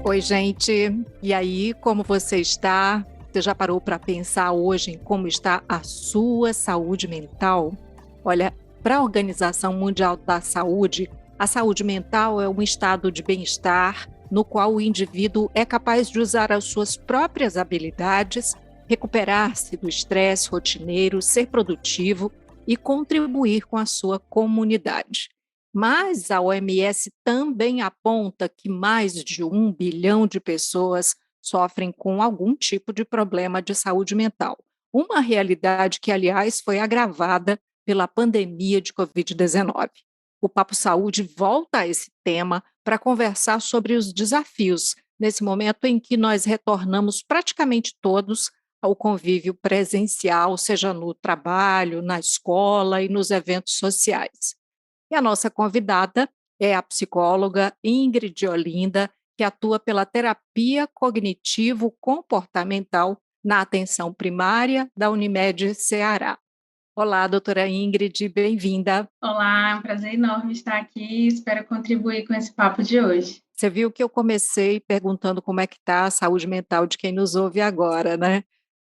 Oi, gente. E aí, como você está? Você já parou para pensar hoje em como está a sua saúde mental? Olha, para a Organização Mundial da Saúde, a saúde mental é um estado de bem-estar no qual o indivíduo é capaz de usar as suas próprias habilidades, recuperar-se do estresse rotineiro, ser produtivo e contribuir com a sua comunidade. Mas a OMS também aponta que mais de 1 bilhão de pessoas sofrem com algum tipo de problema de saúde mental. Uma realidade que, aliás, foi agravada pela pandemia de Covid-19. O Papo Saúde volta a esse tema para conversar sobre os desafios, nesse momento em que nós retornamos praticamente todos ao convívio presencial, seja no trabalho, na escola e nos eventos sociais. E a nossa convidada é a psicóloga Ingrid Olinda, que atua pela terapia cognitivo-comportamental na atenção primária da Unimed Ceará. Olá, doutora Ingrid, bem-vinda. Olá, é um prazer enorme estar aqui. Espero contribuir com esse papo de hoje. Você viu que eu comecei perguntando como é que está a saúde mental de quem nos ouve agora, né?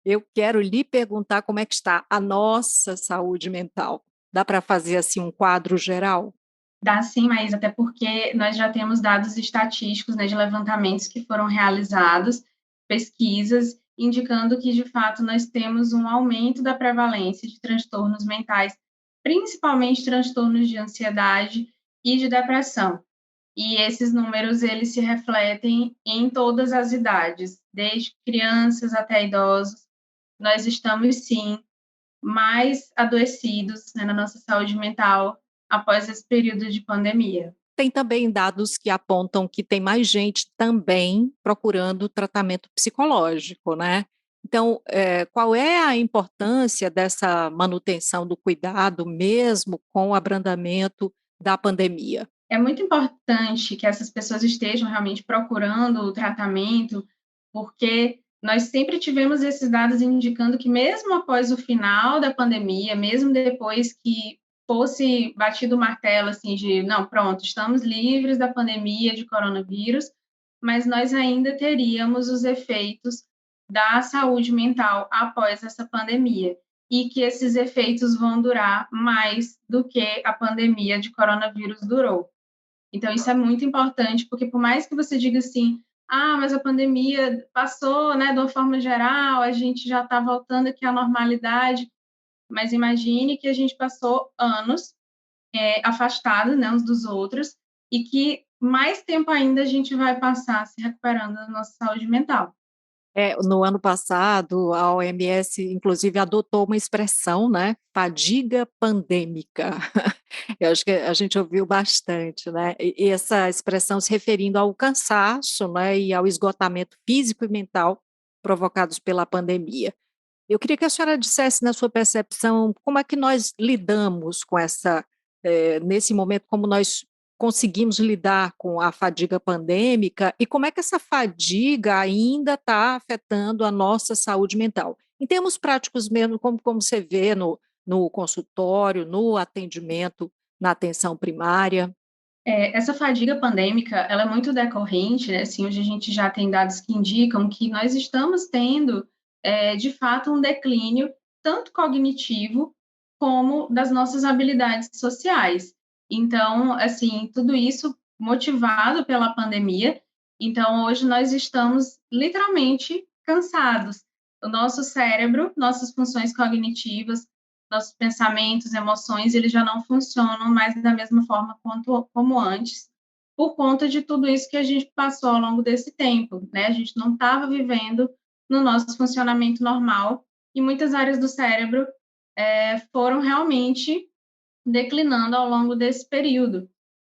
Eu quero lhe perguntar como é que está a nossa saúde mental. Dá para fazer assim um quadro geral? Dá sim, mas até porque nós já temos dados estatísticos, né, de levantamentos que foram realizados, pesquisas, indicando que, de fato, nós temos um aumento da prevalência de transtornos mentais, principalmente transtornos de ansiedade e de depressão. E esses números, eles se refletem em todas as idades, desde crianças até idosos. Nós estamos, sim, mais adoecidos, né, na nossa saúde mental após esse período de pandemia. Tem também dados que apontam que tem mais gente também procurando tratamento psicológico, né. Então, qual é a importância dessa manutenção do cuidado mesmo com o abrandamento da pandemia? É muito importante que essas pessoas estejam realmente procurando o tratamento, porque nós sempre tivemos esses dados indicando que mesmo após o final da pandemia, mesmo depois que fosse batido o martelo, assim, de não, pronto, estamos livres da pandemia de coronavírus, mas nós ainda teríamos os efeitos da saúde mental após essa pandemia, e que esses efeitos vão durar mais do que a pandemia de coronavírus durou. Então, isso é muito importante, porque por mais que você diga assim, ah, mas a pandemia passou, né, de uma forma geral, a gente já está voltando aqui à normalidade, mas imagine que a gente passou anos afastados, né, uns dos outros, e que mais tempo ainda a gente vai passar se recuperando da nossa saúde mental. No ano passado, a OMS inclusive adotou uma expressão, né, fadiga pandêmica. Eu acho que a gente ouviu bastante, né, e essa expressão se referindo ao cansaço, né, e ao esgotamento físico e mental provocados pela pandemia. Eu queria que a senhora dissesse, na sua percepção, como é que nós lidamos com essa, nesse momento, como nós conseguimos lidar com a fadiga pandêmica e como é que essa fadiga ainda está afetando a nossa saúde mental. Em termos práticos mesmo, como você vê no consultório, no atendimento, na atenção primária. Essa fadiga pandêmica, ela é muito decorrente, né, assim, hoje a gente já tem dados que indicam que nós estamos tendo, de fato, um declínio tanto cognitivo como das nossas habilidades sociais. Então, assim, tudo isso motivado pela pandemia, então hoje nós estamos literalmente cansados. O nosso cérebro, nossas funções cognitivas, nossos pensamentos, emoções, eles já não funcionam mais da mesma forma como antes, por conta de tudo isso que a gente passou ao longo desse tempo, né? A gente não estava vivendo no nosso funcionamento normal e muitas áreas do cérebro foram realmente declinando ao longo desse período.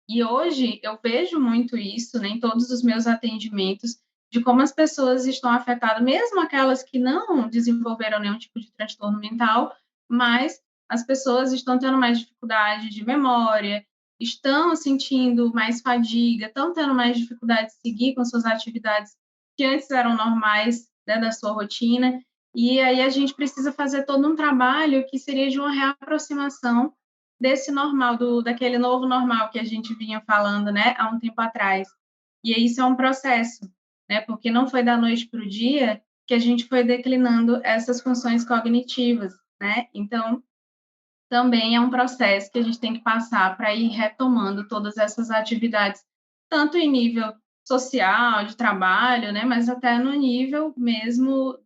E hoje eu vejo muito isso, né, em todos os meus atendimentos, de como as pessoas estão afetadas, mesmo aquelas que não desenvolveram nenhum tipo de transtorno mental, mas as pessoas estão tendo mais dificuldade de memória, estão sentindo mais fadiga, estão tendo mais dificuldade de seguir com suas atividades que antes eram normais, né, da sua rotina. E aí a gente precisa fazer todo um trabalho que seria de uma reaproximação desse normal, daquele novo normal que a gente vinha falando, né, há um tempo atrás. E isso é um processo. né? Porque não foi da noite para o dia que a gente foi declinando essas funções cognitivas, né? Então, também é um processo que a gente tem que passar para ir retomando todas essas atividades, tanto em nível social, de trabalho, né, mas até no nível mesmo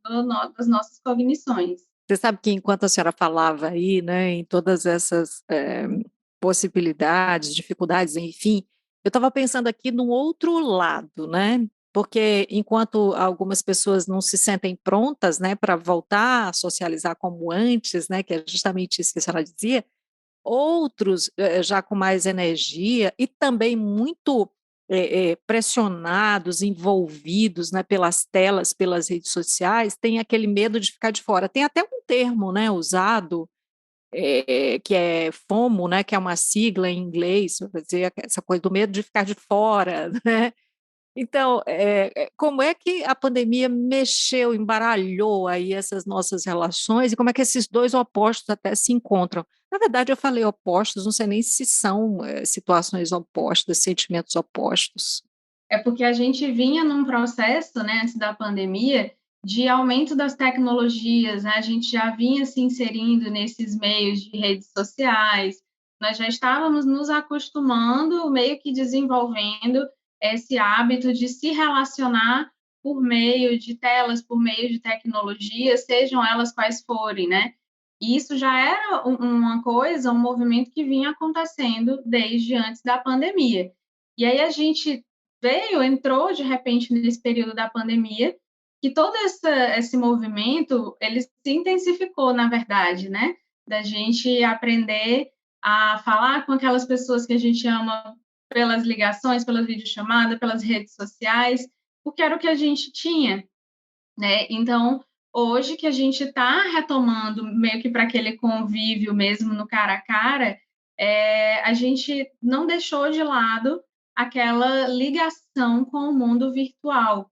das nossas cognições. Você sabe que enquanto a senhora falava aí, né, em todas essas possibilidades, dificuldades, enfim, eu estava pensando aqui no outro lado, né? Porque enquanto algumas pessoas não se sentem prontas, né, para voltar a socializar como antes, né, que é justamente isso que a senhora dizia, outros, já com mais energia e também muito, pressionados, envolvidos, né, pelas telas, pelas redes sociais, têm aquele medo de ficar de fora. Tem até um termo, né, usado, que é FOMO, né, que é uma sigla em inglês, para dizer essa coisa do medo de ficar de fora, né. Então, como é que a pandemia mexeu, embaralhou aí essas nossas relações e como é que esses 2 opostos até se encontram? Na verdade, eu falei opostos, não sei nem se são, situações opostas, sentimentos opostos. É porque a gente vinha num processo, né, antes da pandemia, de aumento das tecnologias, né, a gente já vinha se inserindo nesses meios de redes sociais, nós já estávamos nos acostumando, meio que desenvolvendo esse hábito de se relacionar por meio de telas, por meio de tecnologias, sejam elas quais forem, né. E isso já era uma coisa, um movimento que vinha acontecendo desde antes da pandemia. E aí a gente entrou de repente nesse período da pandemia, que todo esse movimento, ele se intensificou, na verdade, né, da gente aprender a falar com aquelas pessoas que a gente ama pelas ligações, pelas videochamadas, pelas redes sociais, porque era o que a gente tinha, né. Então, hoje que a gente está retomando meio que para aquele convívio mesmo no cara a cara, a gente não deixou de lado aquela ligação com o mundo virtual,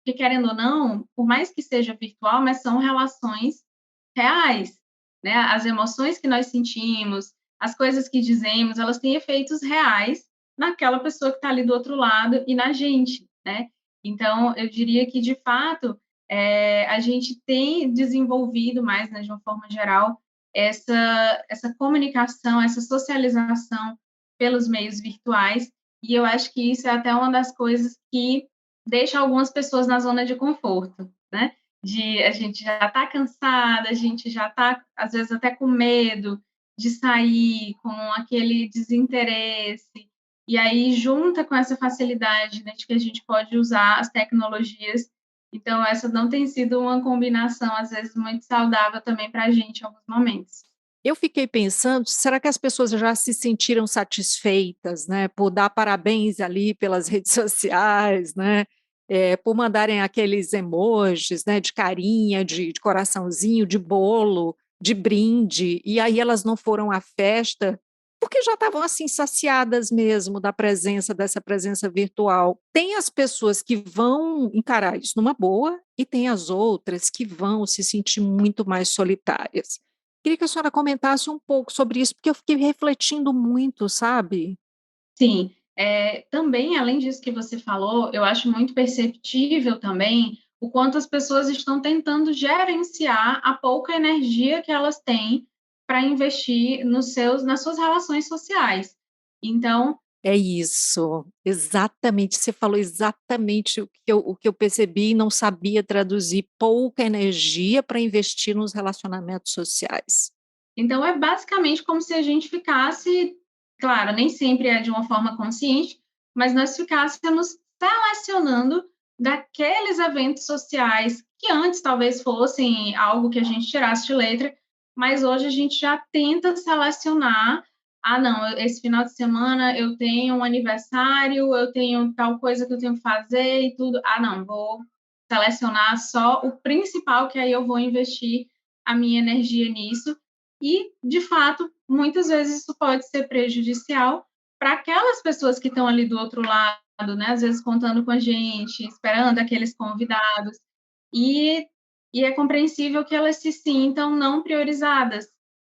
porque querendo ou não, por mais que seja virtual, mas são relações reais, né, as emoções que nós sentimos, as coisas que dizemos, elas têm efeitos reais naquela pessoa que está ali do outro lado e na gente, né. Então eu diria que de fato, a gente tem desenvolvido mais, né, de uma forma geral, essa comunicação, essa socialização pelos meios virtuais, e eu acho que isso é até uma das coisas que deixa algumas pessoas na zona de conforto, né, de a gente já está cansada, a gente já está, às vezes, até com medo de sair, com aquele desinteresse, e aí junta com essa facilidade, né, de que a gente pode usar as tecnologias, então essa não tem sido uma combinação, às vezes, muito saudável também para a gente em alguns momentos. Eu fiquei pensando, será que as pessoas já se sentiram satisfeitas, né, por dar parabéns ali pelas redes sociais, né, por mandarem aqueles emojis, né, de carinha, de coraçãozinho, de bolo, de brinde, e aí elas não foram à festa, porque já estavam, assim, saciadas mesmo da presença dessa presença virtual. Tem as pessoas que vão encarar isso numa boa e tem as outras que vão se sentir muito mais solitárias. Queria que a senhora comentasse um pouco sobre isso, porque eu fiquei refletindo muito, sabe. Sim, também além disso que você falou, eu acho muito perceptível também o quanto as pessoas estão tentando gerenciar a pouca energia que elas têm para investir nas suas relações sociais. Então, É isso, exatamente, você falou exatamente o que eu percebi e não sabia traduzir, pouca energia para investir nos relacionamentos sociais. Então é basicamente como se a gente ficasse, claro, nem sempre é de uma forma consciente, mas nós ficássemos selecionando daqueles eventos sociais que antes talvez fossem algo que a gente tirasse de letra, mas hoje a gente já tenta selecionar. Ah, não, esse final de semana eu tenho um aniversário, eu tenho tal coisa que eu tenho que fazer e tudo. Ah, não, vou selecionar só o principal, que aí eu vou investir a minha energia nisso e, de fato, muitas vezes isso pode ser prejudicial para aquelas pessoas que estão ali do outro lado, né, às vezes contando com a gente, esperando aqueles convidados, e é compreensível que elas se sintam não priorizadas,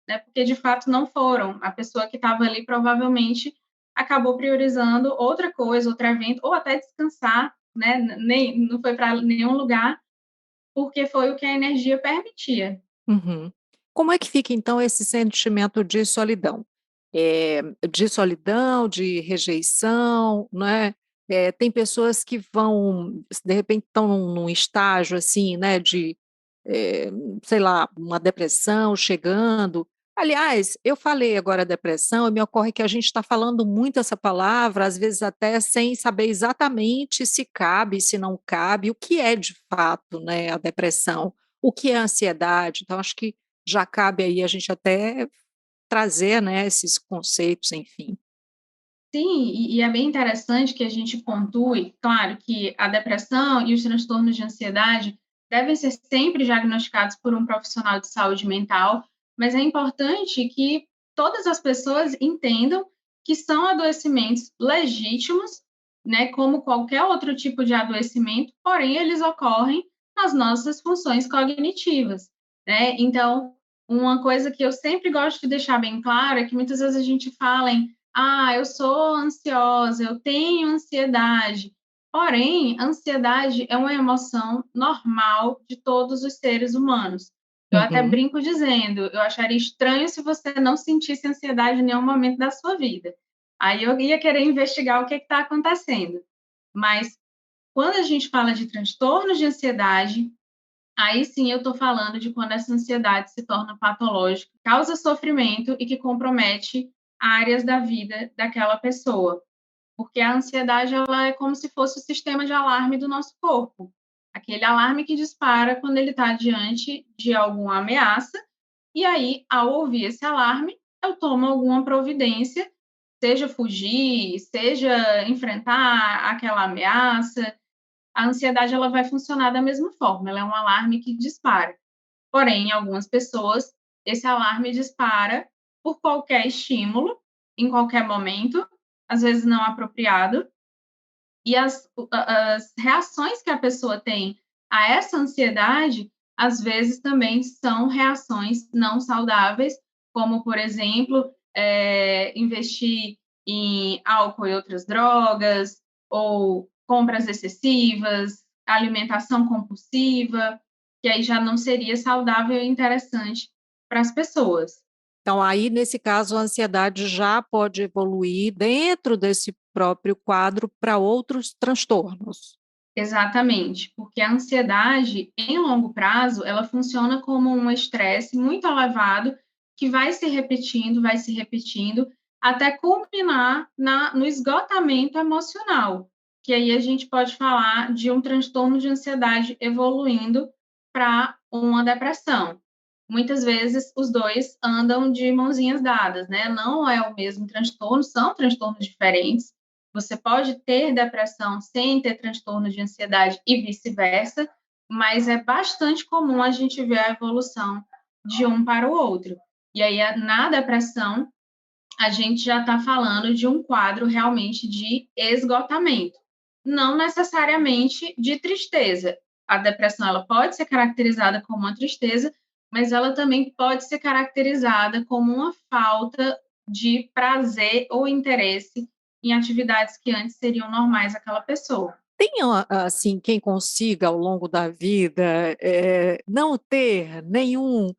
né, porque de fato não foram. A pessoa que estava ali provavelmente acabou priorizando outra coisa, outro evento, ou até descansar, né? Nem, não foi para nenhum lugar, porque foi o que a energia permitia. Uhum. Como é que fica então esse sentimento de solidão? De solidão, de rejeição, né, tem pessoas que vão, de repente estão num estágio, assim, né, de, eh, sei lá, uma depressão chegando. Aliás, eu falei agora depressão e me ocorre que a gente está falando muito essa palavra, às vezes até sem saber exatamente se cabe, se não cabe, o que é de fato, né, a depressão. O que é ansiedade? Então acho que já cabe aí a gente até trazer, né, esses conceitos, enfim. Sim, e é bem interessante que a gente pontue, claro, que a depressão e os transtornos de ansiedade devem ser sempre diagnosticados por um profissional de saúde mental, mas é importante que todas as pessoas entendam que são adoecimentos legítimos, né, como qualquer outro tipo de adoecimento, porém eles ocorrem nas nossas funções cognitivas, né? Então, uma coisa que eu sempre gosto de deixar bem claro é que muitas vezes a gente fala em eu sou ansiosa, eu tenho ansiedade. Porém, ansiedade é uma emoção normal de todos os seres humanos. Eu até Uhum. brinco dizendo, eu acharia estranho se você não sentisse ansiedade em nenhum momento da sua vida. Aí eu ia querer investigar o que está acontecendo. Mas quando a gente fala de transtornos de ansiedade, aí sim eu estou falando de quando essa ansiedade se torna patológica, causa sofrimento e que compromete áreas da vida daquela pessoa. Porque a ansiedade ela é como se fosse o sistema de alarme do nosso corpo. Aquele alarme que dispara quando ele está diante de alguma ameaça, e aí, ao ouvir esse alarme, eu tomo alguma providência, seja fugir, seja enfrentar aquela ameaça. A ansiedade ela vai funcionar da mesma forma, ela é um alarme que dispara. Porém, em algumas pessoas, esse alarme dispara por qualquer estímulo, em qualquer momento, às vezes não apropriado, e as reações que a pessoa tem a essa ansiedade, às vezes também são reações não saudáveis, como, por exemplo, investir em álcool e outras drogas, ou compras excessivas, alimentação compulsiva, que aí já não seria saudável e interessante para as pessoas. Então aí, nesse caso, a ansiedade já pode evoluir dentro desse próprio quadro para outros transtornos. Exatamente, porque a ansiedade, em longo prazo, ela funciona como um estresse muito elevado que vai se repetindo, até culminar no esgotamento emocional, que aí a gente pode falar de um transtorno de ansiedade evoluindo para uma depressão. Muitas vezes os dois andam de mãozinhas dadas, né? Não é o mesmo transtorno, são transtornos diferentes. Você pode ter depressão sem ter transtorno de ansiedade e vice-versa, mas é bastante comum a gente ver a evolução de um para o outro. E aí, na depressão, a gente já está falando de um quadro realmente de esgotamento, não necessariamente de tristeza. A depressão ela pode ser caracterizada como uma tristeza, mas ela também pode ser caracterizada como uma falta de prazer ou interesse em atividades que antes seriam normais àquela pessoa. Tem, assim, quem consiga ao longo da vida, não ter nenhum,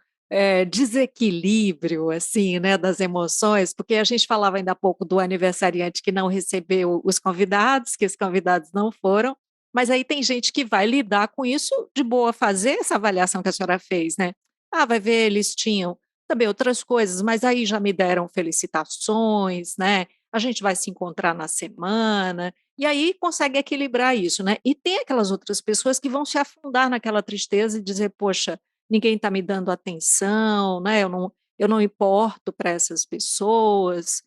desequilíbrio, assim, né, das emoções, porque a gente falava ainda há pouco do aniversariante que não recebeu os convidados, que os convidados não foram, mas aí tem gente que vai lidar com isso de boa, fazer essa avaliação que a senhora fez, né. Ah, vai ver, eles tinham também outras coisas, mas aí já me deram felicitações, né, a gente vai se encontrar na semana, e aí consegue equilibrar isso, né. E tem aquelas outras pessoas que vão se afundar naquela tristeza e dizer: "Poxa, ninguém está me dando atenção, né, eu não importo para essas pessoas".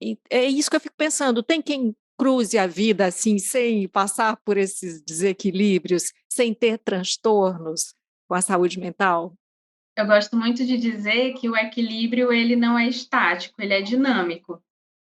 E é isso que eu fico pensando, tem quem cruze a vida, assim, sem passar por esses desequilíbrios, sem ter transtornos com a saúde mental? Eu gosto muito de dizer que o equilíbrio ele não é estático, ele é dinâmico.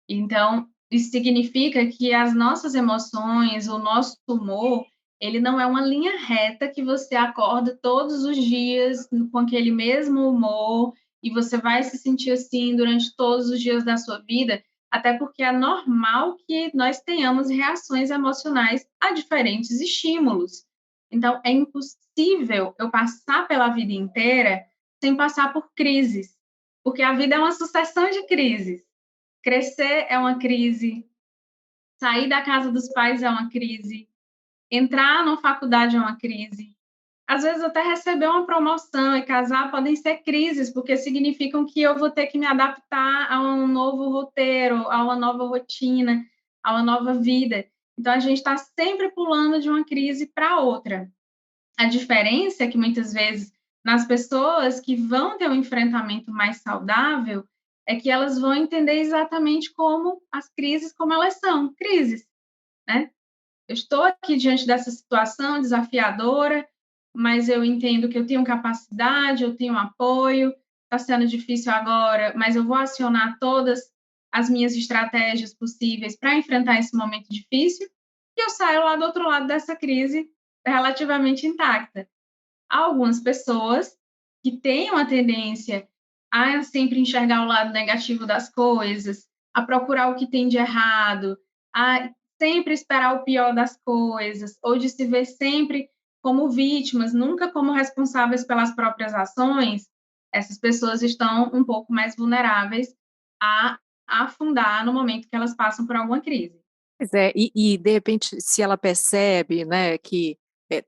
Então, isso significa que as nossas emoções, o nosso humor, ele não é uma linha reta que você acorda todos os dias com aquele mesmo humor e você vai se sentir assim durante todos os dias da sua vida. até porque é normal que nós tenhamos reações emocionais a diferentes estímulos. Então, é impossível eu passar pela vida inteira sem passar por crises, porque a vida é uma sucessão de crises. Crescer é uma crise, sair da casa dos pais é uma crise, entrar na faculdade é uma crise. Às vezes, até receber uma promoção e casar podem ser crises, porque significam que eu vou ter que me adaptar a um novo roteiro, a uma nova rotina, a uma nova vida. Então, a gente está sempre pulando de uma crise para outra. A diferença é que, muitas vezes, nas pessoas que vão ter um enfrentamento mais saudável, é que elas vão entender exatamente como as crises, como elas são, crises, né? Eu estou aqui diante dessa situação desafiadora, mas eu entendo que eu tenho capacidade, eu tenho apoio, está sendo difícil agora, mas eu vou acionar todas as minhas estratégias possíveis para enfrentar esse momento difícil e eu saio lá do outro lado dessa crise relativamente intacta. Há algumas pessoas que têm uma tendência a sempre enxergar o lado negativo das coisas, a procurar o que tem de errado, a sempre esperar o pior das coisas, ou de se ver sempre como vítimas, nunca como responsáveis pelas próprias ações. Essas pessoas estão um pouco mais vulneráveis a afundar no momento que elas passam por alguma crise. Pois é, e de repente, se ela percebe, né, que,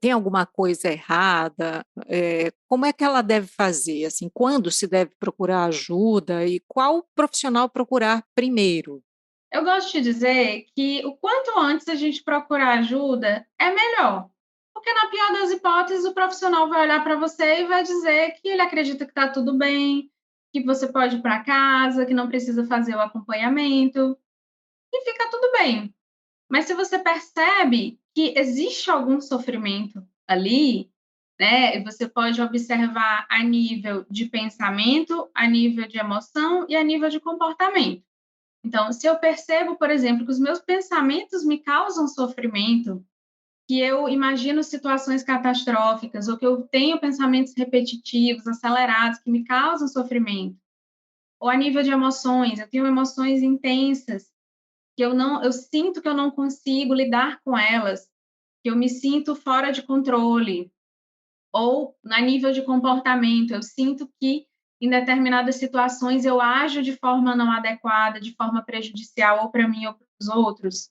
tem alguma coisa errada, como é que ela deve fazer? Assim, quando se deve procurar ajuda e qual profissional procurar primeiro? Eu gosto de dizer que o quanto antes a gente procurar ajuda é melhor, porque na pior das hipóteses o profissional vai olhar para você e vai dizer que ele acredita que está tudo bem, que você pode ir para casa, que não precisa fazer o acompanhamento e fica tudo bem. Mas se você percebe que existe algum sofrimento ali, né, e você pode observar a nível de pensamento, a nível de emoção e a nível de comportamento. Então, se eu percebo, por exemplo, que os meus pensamentos me causam sofrimento, que eu imagino situações catastróficas, ou que eu tenho pensamentos repetitivos, acelerados, que me causam sofrimento, ou a nível de emoções, eu tenho emoções intensas, que eu sinto que eu não consigo lidar com elas, que eu me sinto fora de controle, ou a nível de comportamento, eu sinto que em determinadas situações eu ajo de forma não adequada, de forma prejudicial ou para mim ou para os outros.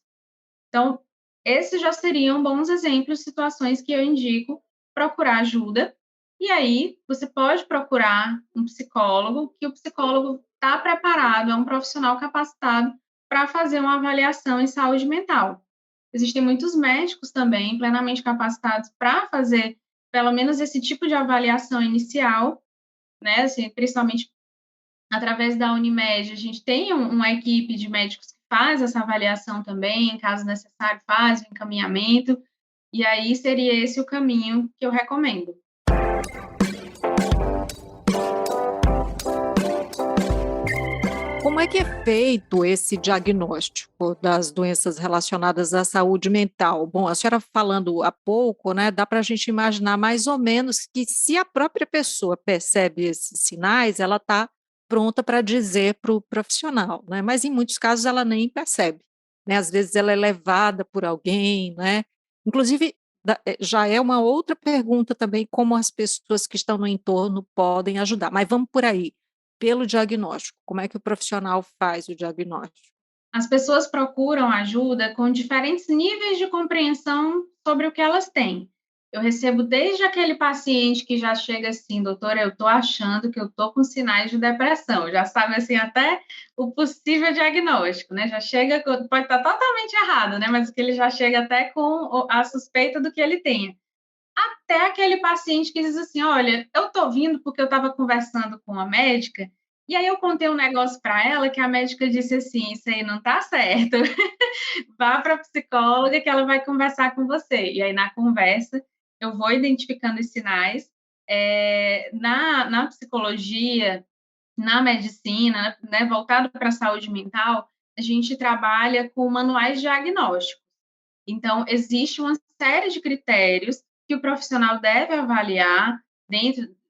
Então, esses já seriam bons exemplos de situações que eu indico procurar ajuda. E aí, você pode procurar um psicólogo, que o psicólogo está preparado, é um profissional capacitado para fazer uma avaliação em saúde mental. Existem muitos médicos também plenamente capacitados para fazer pelo menos esse tipo de avaliação inicial, né? Assim, principalmente através da Unimed, a gente tem uma equipe de médicos que faz essa avaliação também, em caso necessário, faz o encaminhamento, e aí seria esse o caminho que eu recomendo. Como é que é feito esse diagnóstico das doenças relacionadas à saúde mental? Bom, a senhora falando há pouco, né, dá para a gente imaginar mais ou menos que se a própria pessoa percebe esses sinais, ela está pronta para dizer para o profissional, né? Mas em muitos casos ela nem percebe, né? Às vezes ela é levada por alguém, né? Inclusive, já é uma outra pergunta também, como as pessoas que estão no entorno podem ajudar. Mas vamos por aí. Pelo diagnóstico, como é que o profissional faz o diagnóstico? As pessoas procuram ajuda com diferentes níveis de compreensão sobre o que elas têm. Eu recebo desde aquele paciente que já chega assim, doutora, eu estou achando que eu estou com sinais de depressão, já sabe assim até o possível diagnóstico, né? Já chega, pode estar totalmente errado, né? Mas que ele já chega até com a suspeita do que ele tenha. Até aquele paciente que diz assim: olha, eu estou vindo porque eu estava conversando com a médica, e aí eu contei um negócio para ela que a médica disse assim: isso aí não está certo, vá para a psicóloga que ela vai conversar com você. E aí, na conversa, eu vou identificando os sinais. Na psicologia, na medicina, né, voltado para a saúde mental, a gente trabalha com manuais diagnósticos. Então, existe uma série de critérios que o profissional deve avaliar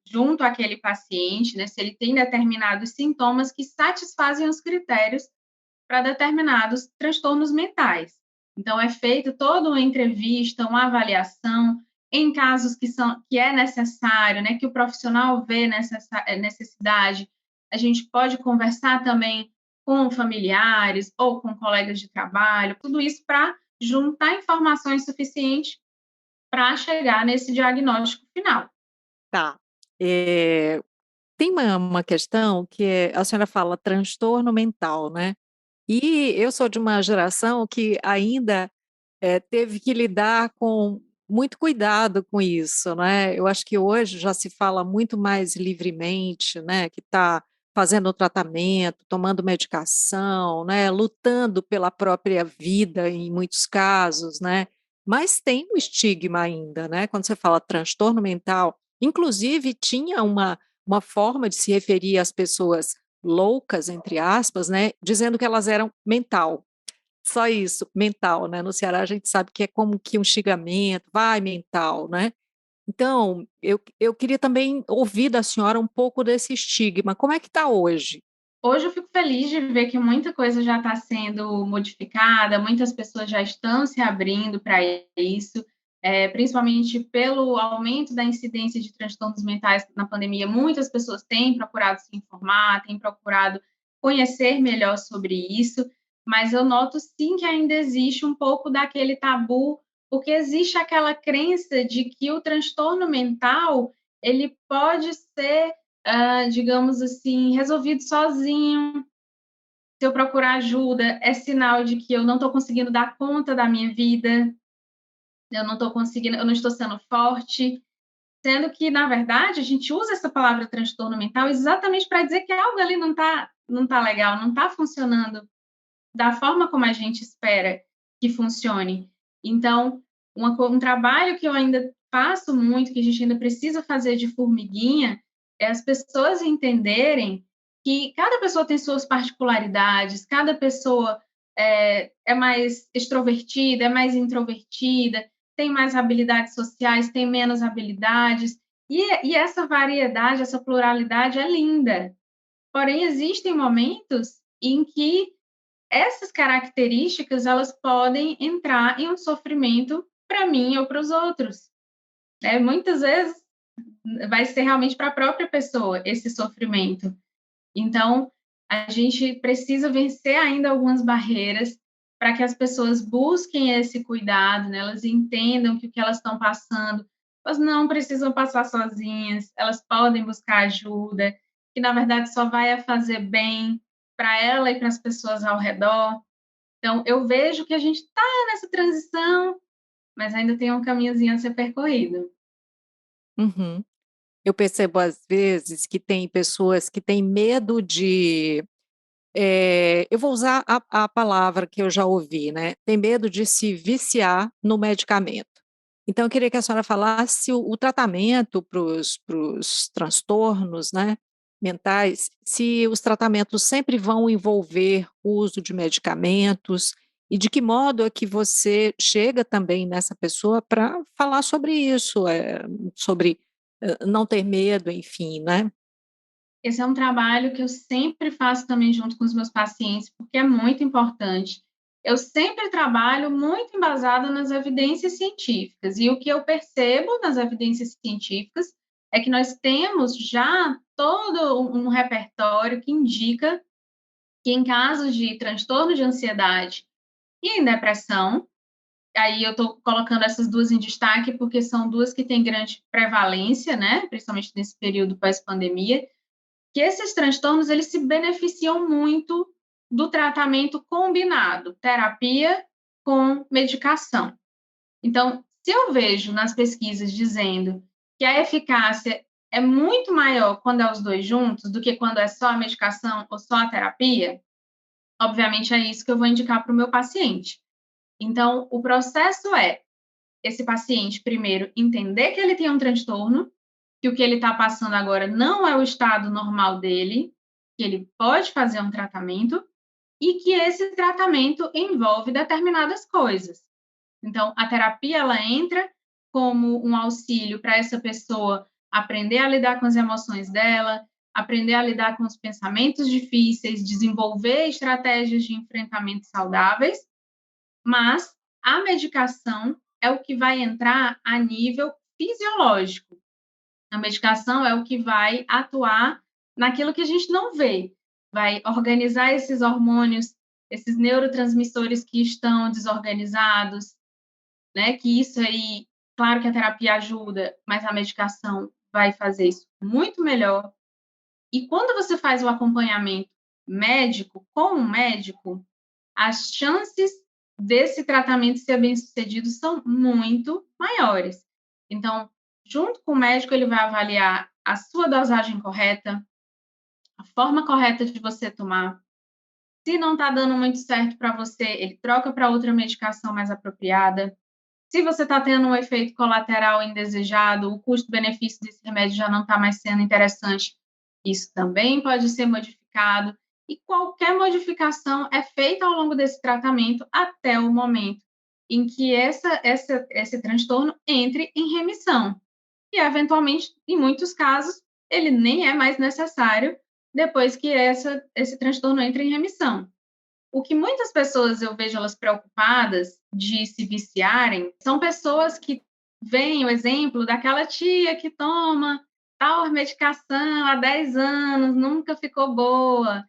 junto àquele paciente, né, se ele tem determinados sintomas que satisfazem os critérios para determinados transtornos mentais. Então, é feito toda uma entrevista, uma avaliação, em casos que é necessário, né, que o profissional vê necessidade, a gente pode conversar também com familiares ou com colegas de trabalho, tudo isso para juntar informações suficientes para chegar nesse diagnóstico final. Tá. Eh, Tem uma questão que a senhora fala transtorno mental, né, e eu sou de uma geração que ainda teve que lidar com muito cuidado com isso, né. Eu acho que hoje já se fala muito mais livremente, né, que está fazendo o tratamento, tomando medicação, né, lutando pela própria vida em muitos casos, né. Mas tem um estigma ainda, né, quando você fala transtorno mental, inclusive tinha uma forma de se referir às pessoas "loucas", entre aspas, né, dizendo que elas eram mental. Só isso, mental, né, no Ceará a gente sabe que é como que um xingamento, "vai mental", né. Então, eu queria também ouvir da senhora um pouco desse estigma, como é que está hoje? Hoje eu fico feliz de ver que muita coisa já está sendo modificada, muitas pessoas já estão se abrindo para isso, principalmente pelo aumento da incidência de transtornos mentais na pandemia, muitas pessoas têm procurado se informar, têm procurado conhecer melhor sobre isso, mas eu noto sim que ainda existe um pouco daquele tabu, porque existe aquela crença de que o transtorno mental, ele pode ser digamos assim, resolvido sozinho. Se eu procurar ajuda, é sinal de que eu não estou conseguindo dar conta da minha vida, eu não estou conseguindo, eu não estou sendo forte. Sendo que, na verdade, a gente usa essa palavra transtorno mental exatamente para dizer que algo ali não tá legal, não está funcionando da forma como a gente espera que funcione. Então, um trabalho que eu ainda faço muito, que a gente ainda precisa fazer de formiguinha, é as pessoas entenderem que cada pessoa tem suas particularidades, cada pessoa é mais extrovertida, é mais introvertida, tem mais habilidades sociais, tem menos habilidades, e essa variedade, essa pluralidade é linda. Porém, existem momentos em que essas características, elas podem entrar em um sofrimento para mim ou para os outros, né. Muitas vezes vai ser realmente para a própria pessoa esse sofrimento. Então, a gente precisa vencer ainda algumas barreiras para que as pessoas busquem esse cuidado, né, elas entendam que o que elas estão passando, elas não precisam passar sozinhas, elas podem buscar ajuda, que na verdade só vai a fazer bem para ela e para as pessoas ao redor. Então, eu vejo que a gente está nessa transição, mas ainda tem um caminhozinho a ser percorrido. Uhum. Eu percebo às vezes que tem pessoas que têm medo de, eu vou usar a palavra que eu já ouvi, né, tem medo de se viciar no medicamento. Então eu queria que a senhora falasse o tratamento para os transtornos, né, mentais, se os tratamentos sempre vão envolver o uso de medicamentos, e de que modo é que você chega também nessa pessoa para falar sobre isso, sobre, não ter medo, enfim, né? Esse é um trabalho que eu sempre faço também junto com os meus pacientes, porque é muito importante. Eu sempre trabalho muito embasada nas evidências científicas, e o que eu percebo nas evidências científicas é que nós temos já todo um repertório que indica que em casos de transtorno de ansiedade e em depressão, aí eu estou colocando essas duas em destaque, porque são duas que têm grande prevalência, né, principalmente nesse período pós-pandemia, que esses transtornos, eles se beneficiam muito do tratamento combinado, terapia com medicação. Então, se eu vejo nas pesquisas dizendo que a eficácia é muito maior quando é os 2 juntos, do que quando é só a medicação ou só a terapia, obviamente é isso que eu vou indicar para o meu paciente. Então, o processo é esse paciente, primeiro, entender que ele tem um transtorno, que o que ele está passando agora não é o estado normal dele, que ele pode fazer um tratamento e que esse tratamento envolve determinadas coisas. Então, a terapia ela entra como um auxílio para essa pessoa aprender a lidar com as emoções dela, aprender a lidar com os pensamentos difíceis, desenvolver estratégias de enfrentamento saudáveis, mas a medicação é o que vai entrar a nível fisiológico. A medicação é o que vai atuar naquilo que a gente não vê, vai organizar esses hormônios, esses neurotransmissores que estão desorganizados, né? Que isso aí, claro que a terapia ajuda, mas a medicação vai fazer isso muito melhor. E quando você faz o acompanhamento médico com um médico, as chances desse tratamento ser bem-sucedido são muito maiores. Então, junto com o médico, ele vai avaliar a sua dosagem correta, a forma correta de você tomar. Se não está dando muito certo para você, ele troca para outra medicação mais apropriada. Se você está tendo um efeito colateral indesejado, o custo-benefício desse remédio já não está mais sendo interessante, isso também pode ser modificado. E qualquer modificação é feita ao longo desse tratamento até o momento em que esse transtorno entre em remissão. E, eventualmente, em muitos casos, ele nem é mais necessário depois que esse transtorno entra em remissão. O que muitas pessoas eu vejo elas preocupadas de se viciarem são pessoas que veem o exemplo daquela tia que toma tal medicação há 10 anos, nunca ficou boa.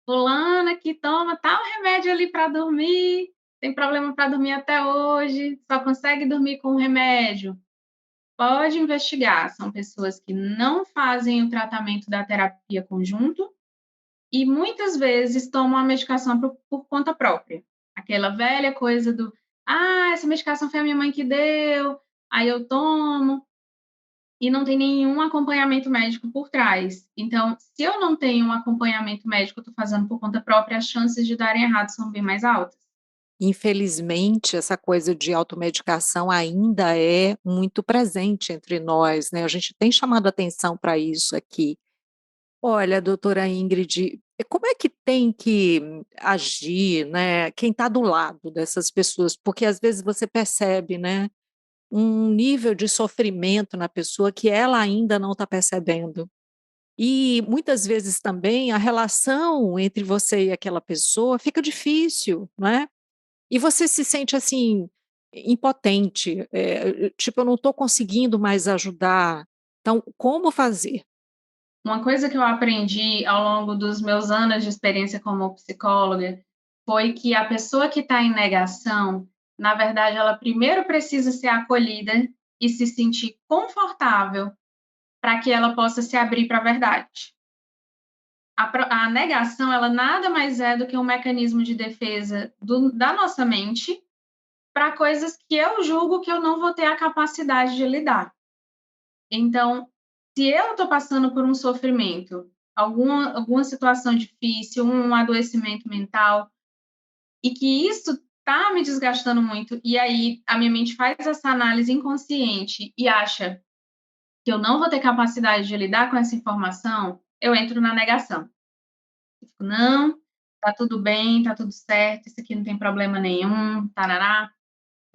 Fulana que toma tal remédio ali para dormir, tem problema para dormir até hoje, só consegue dormir com o remédio. Pode investigar, são pessoas que não fazem o tratamento da terapia conjunto e muitas vezes tomam a medicação por conta própria. Aquela velha coisa do: "Ah, essa medicação foi a minha mãe que deu, aí eu tomo", e não tem nenhum acompanhamento médico por trás. Então, se eu não tenho um acompanhamento médico, eu estou fazendo por conta própria, as chances de darem errado são bem mais altas. Infelizmente, essa coisa de automedicação ainda é muito presente entre nós, né, a gente tem chamado atenção para isso aqui. Olha, doutora Ingrid, como é que tem que agir, né, quem está do lado dessas pessoas? Porque às vezes você percebe, né, um nível de sofrimento na pessoa que ela ainda não está percebendo. E muitas vezes também a relação entre você e aquela pessoa fica difícil, não é? E você se sente assim, impotente, tipo, eu não estou conseguindo mais ajudar. Então, como fazer? Uma coisa que eu aprendi ao longo dos meus anos de experiência como psicóloga foi que a pessoa que está em negação, na verdade, ela primeiro precisa ser acolhida e se sentir confortável para que ela possa se abrir para a verdade. A negação, ela nada mais é do que um mecanismo de defesa da nossa mente para coisas que eu julgo que eu não vou ter a capacidade de lidar. Então, se eu estou passando por um sofrimento, alguma situação difícil, um adoecimento mental, e que isso está me desgastando muito, e aí a minha mente faz essa análise inconsciente e acha que eu não vou ter capacidade de lidar com essa informação, eu entro na negação. Eu fico, não, tá tudo bem, tá tudo certo, isso aqui não tem problema nenhum, tarará.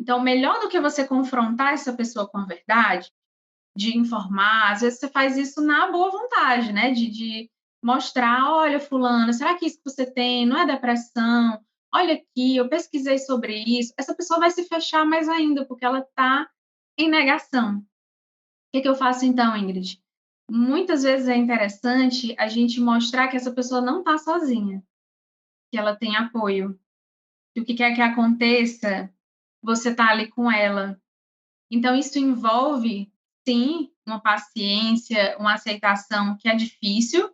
Então, melhor do que você confrontar essa pessoa com a verdade, de informar, às vezes você faz isso na boa vontade, né, de mostrar: "Olha, fulana, será que isso que você tem não é depressão? Olha aqui, eu pesquisei sobre isso". Essa pessoa vai se fechar mais ainda, porque ela está em negação. O que que eu faço então, Ingrid? Muitas vezes é interessante a gente mostrar que essa pessoa não está sozinha, que ela tem apoio, que o que quer que aconteça, você está ali com ela. Então isso envolve, sim, uma paciência, uma aceitação que é difícil,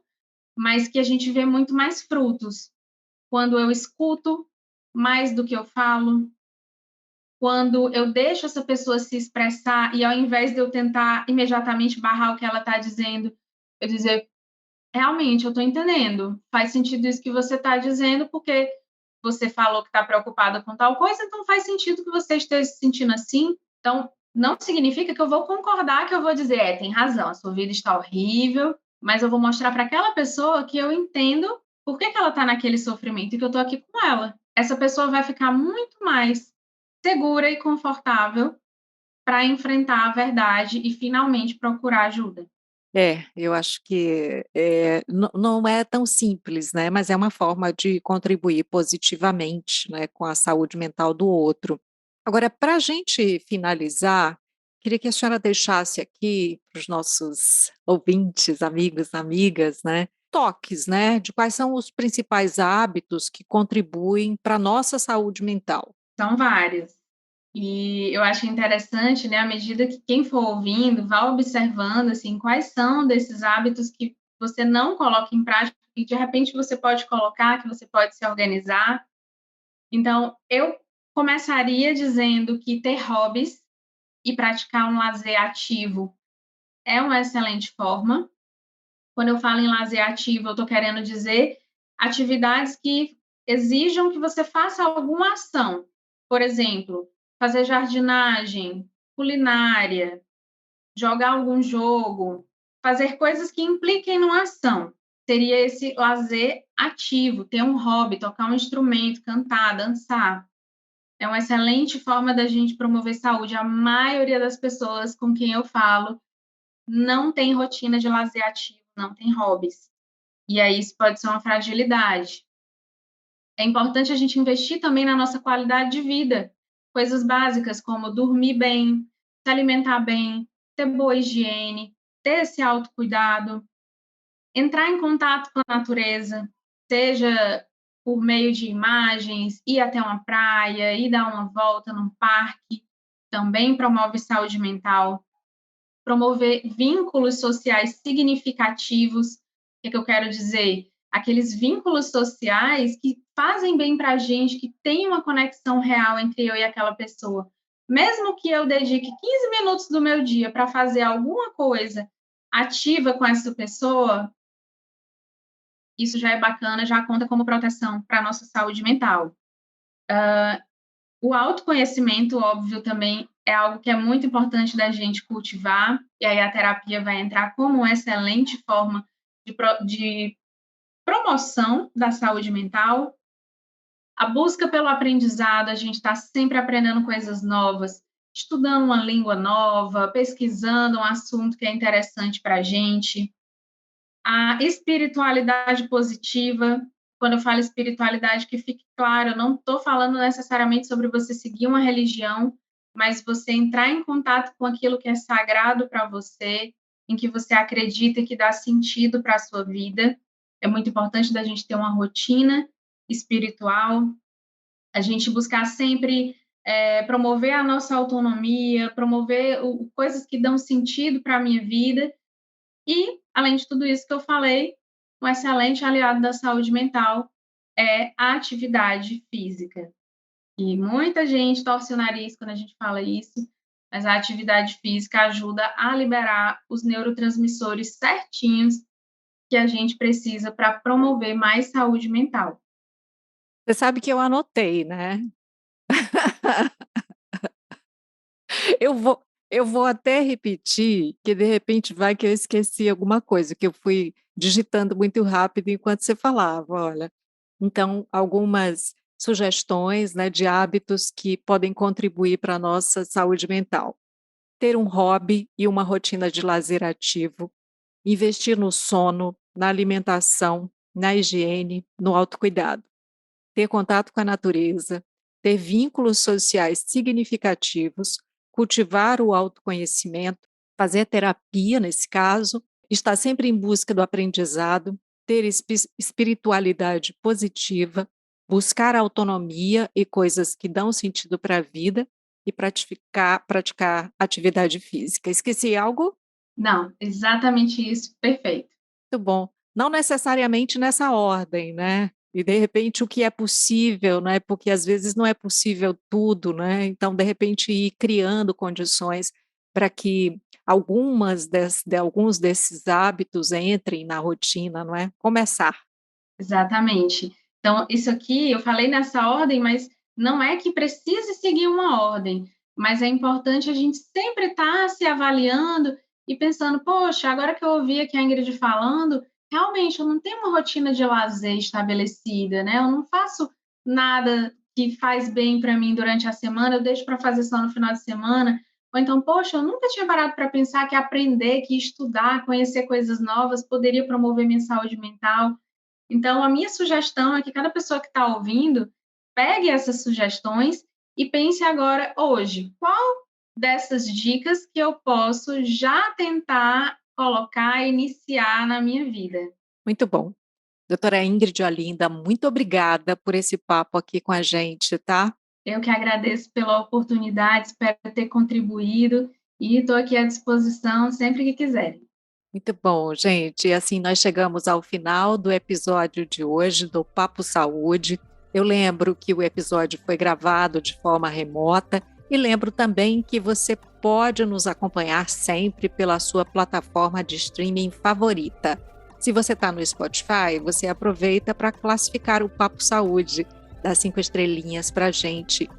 mas que a gente vê muito mais frutos quando eu escuto mais do que eu falo, quando eu deixo essa pessoa se expressar e ao invés de eu tentar imediatamente barrar o que ela está dizendo, eu dizer: "Realmente, eu estou entendendo, faz sentido isso que você está dizendo, porque você falou que está preocupada com tal coisa, então faz sentido que você esteja se sentindo assim. Então, não significa que eu vou concordar, que eu vou dizer: "É, tem razão, a sua vida está horrível", mas eu vou mostrar para aquela pessoa que eu entendo por que que ela está naquele sofrimento e que eu estou aqui com ela. Essa pessoa vai ficar muito mais segura e confortável para enfrentar a verdade e finalmente procurar ajuda. Eu acho que não é tão simples, né? Mas é uma forma de contribuir positivamente, né, com a saúde mental do outro. Agora, para a gente finalizar, queria que a senhora deixasse aqui para os nossos ouvintes, amigos, amigas, né, toques, né, de quais são os principais hábitos que contribuem para a nossa saúde mental. São várias. E eu acho interessante, né, à medida que quem for ouvindo vá observando, assim, quais são desses hábitos que você não coloca em prática e de repente você pode colocar, que você pode se organizar. Então, eu começaria dizendo que ter hobbies e praticar um lazer ativo é uma excelente forma. Quando eu falo em lazer ativo, eu estou querendo dizer atividades que exijam que você faça alguma ação. Por exemplo, fazer jardinagem, culinária, jogar algum jogo, fazer coisas que impliquem numa ação. Seria esse lazer ativo, ter um hobby, tocar um instrumento, cantar, dançar. É uma excelente forma da gente promover saúde. A maioria das pessoas com quem eu falo não tem rotina de lazer ativo, não tem hobbies. E aí isso pode ser uma fragilidade. É importante a gente investir também na nossa qualidade de vida. Coisas básicas como dormir bem, se alimentar bem, ter boa higiene, ter esse autocuidado, entrar em contato com a natureza, seja por meio de imagens, ir até uma praia, ir dar uma volta num parque, também promove saúde mental. Promover vínculos sociais significativos. O que é que eu quero dizer? Aqueles vínculos sociais que fazem bem para a gente, que tem uma conexão real entre eu e aquela pessoa. Mesmo que eu dedique 15 minutos do meu dia para fazer alguma coisa ativa com essa pessoa, isso já é bacana, já conta como proteção para a nossa saúde mental. O autoconhecimento, óbvio, também é algo que é muito importante da gente cultivar, e aí a terapia vai entrar como uma excelente forma de promoção da saúde mental. A busca pelo aprendizado, a gente está sempre aprendendo coisas novas, estudando uma língua nova, pesquisando um assunto que é interessante para a gente. A espiritualidade positiva, quando eu falo espiritualidade, que fique claro, eu não estou falando necessariamente sobre você seguir uma religião, mas você entrar em contato com aquilo que é sagrado para você, em que você acredita e que dá sentido para a sua vida. É muito importante da gente ter uma rotina espiritual, a gente buscar sempre promover a nossa autonomia, promover coisas que dão sentido para a minha vida, e, além de tudo isso que eu falei, um excelente aliado da saúde mental é a atividade física. E muita gente torce o nariz quando a gente fala isso, mas a atividade física ajuda a liberar os neurotransmissores certinhos que a gente precisa para promover mais saúde mental. Você sabe que eu anotei, né? Eu vou eu vou até repetir, que de repente vai que eu esqueci alguma coisa, que eu fui digitando muito rápido enquanto você falava, olha. Então, algumas sugestões, né, de hábitos que podem contribuir para a nossa saúde mental. Ter um hobby e uma rotina de lazer ativo, investir no sono, na alimentação, na higiene, no autocuidado. Ter contato com a natureza, ter vínculos sociais significativos, cultivar o autoconhecimento, fazer terapia nesse caso, estar sempre em busca do aprendizado, ter espiritualidade positiva, buscar autonomia e coisas que dão sentido para a vida e praticar atividade física. Esqueci algo? Não, exatamente isso, perfeito. Muito bom. Não necessariamente nessa ordem, né. E de repente o que é possível, né, porque às vezes não é possível tudo, né, então de repente ir criando condições para que alguns desses hábitos entrem na rotina, não é. Começar. Exatamente. Então, isso aqui eu falei nessa ordem, mas não é que precise seguir uma ordem, mas é importante a gente sempre estar se avaliando e pensando: "Poxa, agora que eu ouvi aqui a Ingrid falando, realmente eu não tenho uma rotina de lazer estabelecida, né, eu não faço nada que faz bem para mim durante a semana, eu deixo para fazer só no final de semana". Ou então, poxa, eu nunca tinha parado para pensar que aprender, que estudar, conhecer coisas novas poderia promover minha saúde mental. Então, a minha sugestão é que cada pessoa que está ouvindo pegue essas sugestões e pense agora, hoje, qual dessas dicas que eu posso já tentar colocar, iniciar na minha vida. Muito bom. Doutora Ingrid Olinda, muito obrigada por esse papo aqui com a gente, tá? Eu que agradeço pela oportunidade, espero ter contribuído e estou aqui à disposição sempre que quiserem. Muito bom, gente. E assim nós chegamos ao final do episódio de hoje do Papo Saúde. Eu lembro que o episódio foi gravado de forma remota e lembro também que você pode nos acompanhar sempre pela sua plataforma de streaming favorita. Se você está no Spotify, você aproveita para classificar o Papo Saúde, dá 5 estrelinhas para a gente.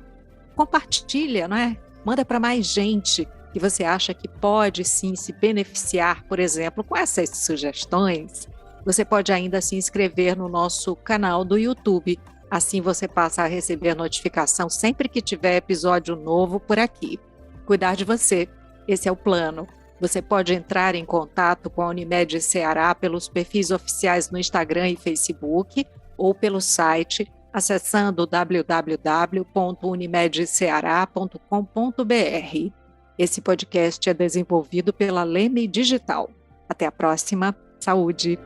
Compartilha, não é? Manda para mais gente que você acha que pode sim se beneficiar, por exemplo, com essas sugestões. Você pode ainda se inscrever no nosso canal do YouTube. Assim você passa a receber notificação sempre que tiver episódio novo por aqui. Cuidar de você, esse é o plano. Você pode entrar em contato com a Unimed Ceará pelos perfis oficiais no Instagram e Facebook ou pelo site acessando www.unimedceara.com.br. Esse podcast é desenvolvido pela Leme Digital. Até a próxima. Saúde!